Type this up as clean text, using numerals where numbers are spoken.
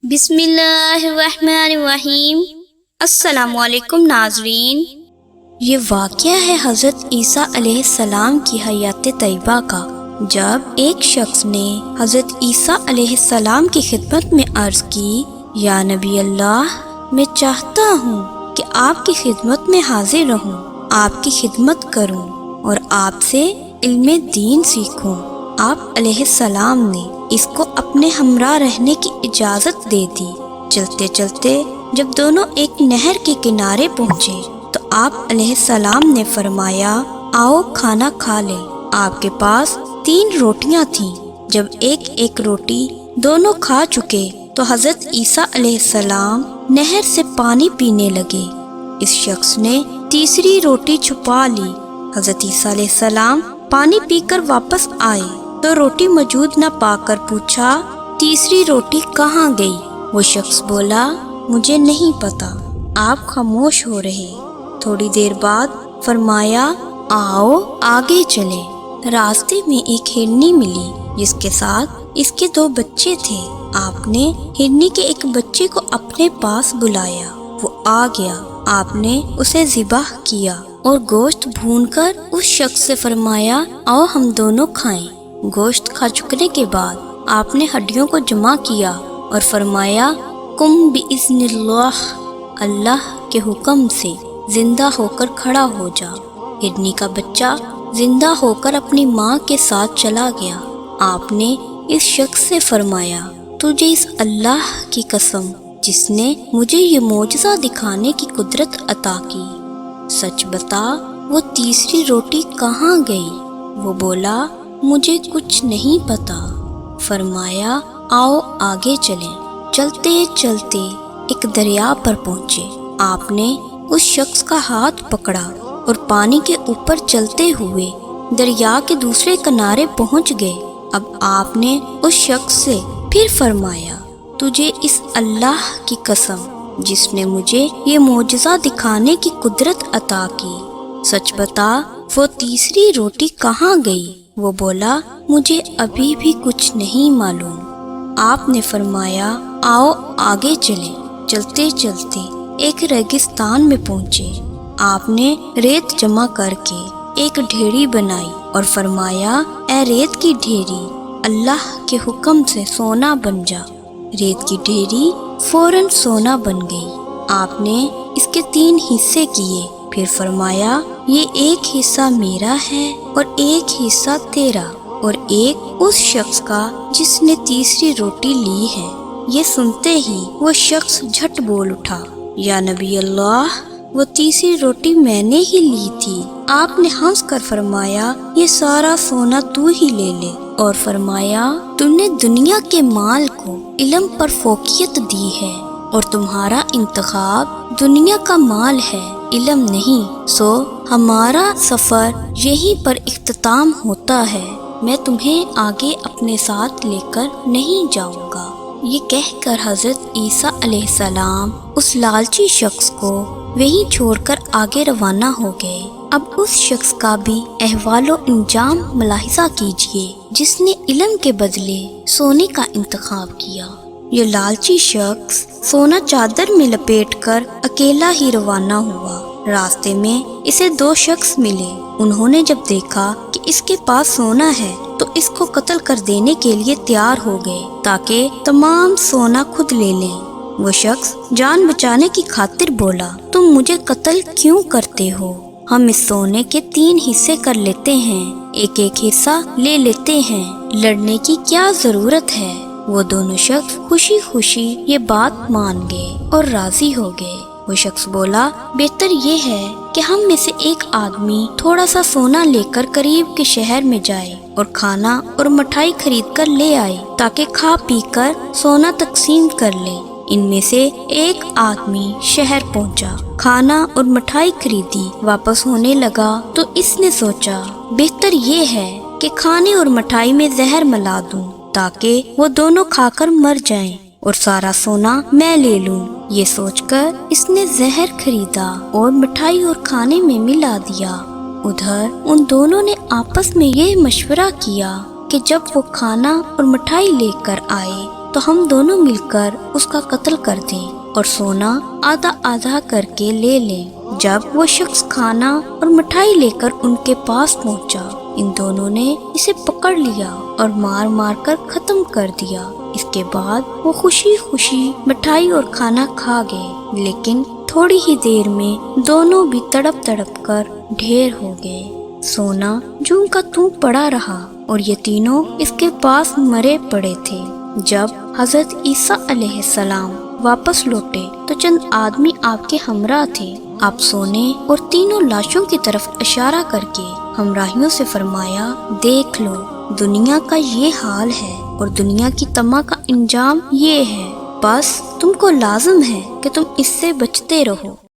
بسم اللہ الرحمن الرحیم۔ السلام علیکم ناظرین، یہ واقعہ ہے حضرت عیسیٰ علیہ السلام کی حیات طیبہ کا، جب ایک شخص نے حضرت عیسیٰ علیہ السلام کی خدمت میں عرض کی، یا نبی اللہ، میں چاہتا ہوں کہ آپ کی خدمت میں حاضر رہوں، آپ کی خدمت کروں اور آپ سے علم دین سیکھوں۔ آپ علیہ السلام نے اس کو اپنے ہمراہ رہنے کی اجازت دے دی۔ چلتے چلتے جب دونوں ایک نہر کے کنارے پہنچے تو آپ علیہ السلام نے فرمایا، آؤ کھانا کھا لیں۔ آپ کے پاس 3 روٹیاں تھیں۔ جب ایک ایک روٹی دونوں کھا چکے تو حضرت عیسیٰ علیہ السلام نہر سے پانی پینے لگے۔ اس شخص نے تیسری روٹی چھپا لی۔ حضرت عیسیٰ علیہ السلام پانی پی کر واپس آئے تو روٹی موجود نہ پا کر پوچھا، تیسری روٹی کہاں گئی؟ وہ شخص بولا، مجھے نہیں پتا۔ آپ خاموش ہو رہے۔ تھوڑی دیر بعد فرمایا، آؤ آگے چلیں۔ راستے میں ایک ہرنی ملی جس کے ساتھ اس کے 2 بچے تھے۔ آپ نے ہرنی کے ایک بچے کو اپنے پاس بلایا۔ وہ آ گیا۔ آپ نے اسے ذبح کیا اور گوشت بھون کر اس شخص سے فرمایا، آؤ ہم دونوں کھائیں۔ گوشت کھا چکنے کے بعد آپ نے ہڈیوں کو جمع کیا اور فرمایا، قم بإذن اللہ، اللہ کے حکم سے زندہ ہو کر کھڑا ہو جا۔ ہرنی کا بچہ زندہ ہو کر اپنی ماں کے ساتھ چلا گیا۔ آپ نے اس شخص سے فرمایا، تجھے اس اللہ کی قسم جس نے مجھے یہ معجزہ دکھانے کی قدرت عطا کی، سچ بتا وہ تیسری روٹی کہاں گئی؟ وہ بولا، مجھے کچھ نہیں پتا۔ فرمایا، آؤ آگے چلیں۔ چلتے چلتے ایک دریا پر پہنچے۔ آپ نے اس شخص کا ہاتھ پکڑا اور پانی کے اوپر چلتے ہوئے دریا کے دوسرے کنارے پہنچ گئے۔ اب آپ نے اس شخص سے پھر فرمایا، تجھے اس اللہ کی قسم جس نے مجھے یہ معجزہ دکھانے کی قدرت عطا کی، سچ بتا وہ تیسری روٹی کہاں گئی؟ وہ بولا، مجھے ابھی بھی کچھ نہیں معلوم۔ آپ نے فرمایا، آؤ آگے چلیں۔ چلتے چلتے ایک ریگستان میں پہنچے۔ آپ نے ریت جمع کر کے ایک ڈھیری بنائی اور فرمایا، اے ریت کی ڈھیری، اللہ کے حکم سے سونا بن جا۔ ریت کی ڈھیری فوراً سونا بن گئی۔ آپ نے اس کے 3 حصے کیے، پھر فرمایا، یہ ایک حصہ میرا ہے اور ایک حصہ تیرا اور ایک اس شخص کا جس نے تیسری روٹی لی ہے۔ یہ سنتے ہی وہ شخص جھٹ بول اٹھا، یا نبی اللہ، وہ تیسری روٹی میں نے ہی لی تھی۔ آپ نے ہنس کر فرمایا، یہ سارا سونا تو ہی لے لے، اور فرمایا، تم نے دنیا کے مال کو علم پر فوقیت دی ہے اور تمہارا انتخاب دنیا کا مال ہے، علم نہیں۔ سو ہمارا سفر یہیں پر اختتام ہوتا ہے، میں تمہیں آگے اپنے ساتھ لے کر نہیں جاؤں گا۔ یہ کہہ کر حضرت عیسیٰ علیہ السلام اس لالچی شخص کو وہیں چھوڑ کر آگے روانہ ہو گئے۔ اب اس شخص کا بھی احوال و انجام ملاحظہ کیجیے جس نے علم کے بدلے سونے کا انتخاب کیا۔ یہ لالچی شخص سونا چادر میں لپیٹ کر اکیلا ہی روانہ ہوا۔ راستے میں اسے 2 شخص ملے۔ انہوں نے جب دیکھا کہ اس کے پاس سونا ہے تو اس کو قتل کر دینے کے لیے تیار ہو گئے تاکہ تمام سونا خود لے لیں۔ وہ شخص جان بچانے کی خاطر بولا، تم مجھے قتل کیوں کرتے ہو؟ ہم اس سونے کے 3 حصے کر لیتے ہیں، ایک ایک حصہ لے لیتے ہیں، لڑنے کی کیا ضرورت ہے؟ وہ دونوں شخص خوشی خوشی یہ بات مان گئے اور راضی ہو گئے۔ وہ شخص بولا، بہتر یہ ہے کہ ہم میں سے ایک آدمی تھوڑا سا سونا لے کر قریب کے شہر میں جائے اور کھانا اور مٹھائی خرید کر لے آئے تاکہ کھا پی کر سونا تقسیم کر لیں۔ ان میں سے ایک آدمی شہر پہنچا، کھانا اور مٹھائی خریدی، واپس ہونے لگا تو اس نے سوچا، بہتر یہ ہے کہ کھانے اور مٹھائی میں زہر ملا دوں تاکہ وہ دونوں کھا کر مر جائیں اور سارا سونا میں لے لوں۔ یہ سوچ کر اس نے زہر خریدا اور مٹھائی اور کھانے میں ملا دیا۔ ادھر ان دونوں نے آپس میں یہ مشورہ کیا کہ جب وہ کھانا اور مٹھائی لے کر آئے تو ہم دونوں مل کر اس کا قتل کر دیں اور سونا آدھا آدھا کر کے لے لیں۔ جب وہ شخص کھانا اور مٹھائی لے کر ان کے پاس پہنچا، ان دونوں نے اسے پکڑ لیا اور مار مار کر ختم کر دیا۔ اس کے بعد وہ خوشی خوشی مٹھائی اور کھانا کھا گئے، لیکن تھوڑی ہی دیر میں دونوں بھی تڑپ تڑپ کر ڈھیر ہو گئے۔ سونا جوں کا توں پڑا رہا اور یہ تینوں اس کے پاس مرے پڑے تھے۔ جب حضرت عیسیٰ علیہ السلام واپس لوٹے تو چند آدمی آپ کے ہمراہ تھے۔ آپ سونے اور تینوں لاشوں کی طرف اشارہ کر کے ہمراہیوں سے فرمایا، دیکھ لو، دنیا کا یہ حال ہے اور دنیا کی طمع کا انجام یہ ہے، بس تم کو لازم ہے کہ تم اس سے بچتے رہو۔